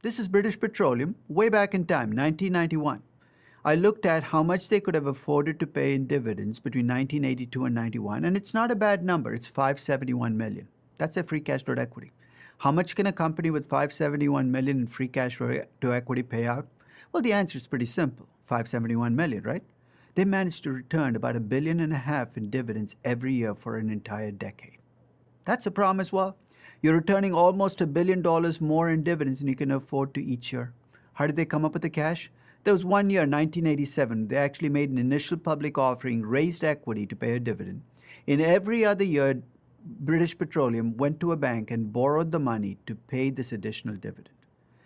This is British Petroleum, way back in time, 1991. I looked at how much they could have afforded to pay in dividends between 1982 and 91, and it's not a bad number. It's 571 million. That's their free cash flow to equity. How much can a company with 571 million in free cash flow to equity pay out? Well, the answer is pretty simple. 571 million, right? They managed to return about $1.5 billion in dividends every year for an entire decade. That's a problem as well. You're returning almost $1 billion more in dividends than you can afford to each year. How did they come up with the cash? There was one year, 1987, they actually made an initial public offering, raised equity to pay a dividend. In every other year, British Petroleum went to a bank and borrowed the money to pay this additional dividend.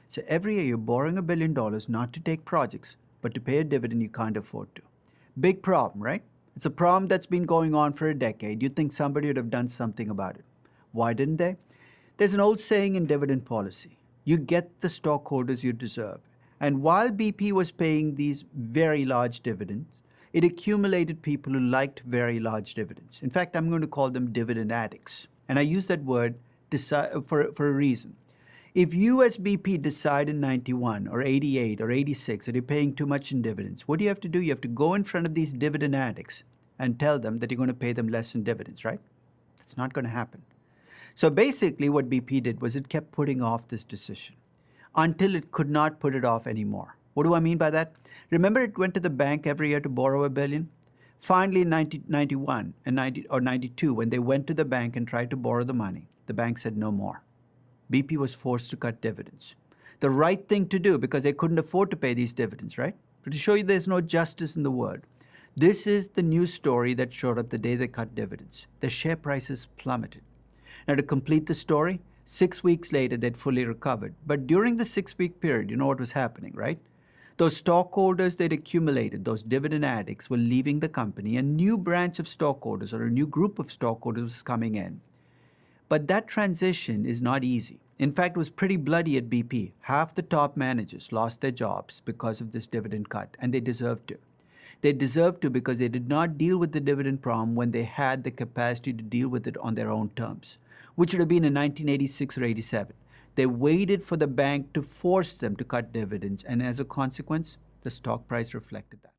So every year you're borrowing $1 billion not to take projects, but to pay a dividend you can't afford to. Big problem, right? It's a problem that's been going on for a decade. You'd think somebody would have done something about it. Why didn't they? There's an old saying in dividend policy, you get the stockholders you deserve. And while BP was paying these very large dividends, it accumulated people who liked very large dividends. In fact, I'm going to call them dividend addicts. And I use that word for a reason. If you as BP decide in 91 or 88 or 86 that you're paying too much in dividends, what do you have to do? You have to go in front of these dividend addicts and tell them that you're going to pay them less in dividends, right? That's not going to happen. So basically what BP did was it kept putting off this decision until it could not put it off anymore. What do I mean by that? Remember it went to the bank every year to borrow $1 billion? Finally in 1991 or 92, when they went to the bank and tried to borrow the money, the bank said no more. BP was forced to cut dividends. The right thing to do because they couldn't afford to pay these dividends, right? But to show you there's no justice in the world, this is the news story that showed up the day they cut dividends. The share prices plummeted. Now to complete the story, 6 weeks later, they'd fully recovered. But during the 6-week period, you know what was happening, right? Those stockholders they'd accumulated, those dividend addicts, were leaving the company. A new branch of stockholders or a new group of stockholders was coming in. But that transition is not easy. In fact, it was pretty bloody at BP. Half the top managers lost their jobs because of this dividend cut, and they deserved to. They deserved to because they did not deal with the dividend problem when they had the capacity to deal with it on their own terms, which would have been in 1986 or 87. They waited for the bank to force them to cut dividends, and as a consequence, the stock price reflected that.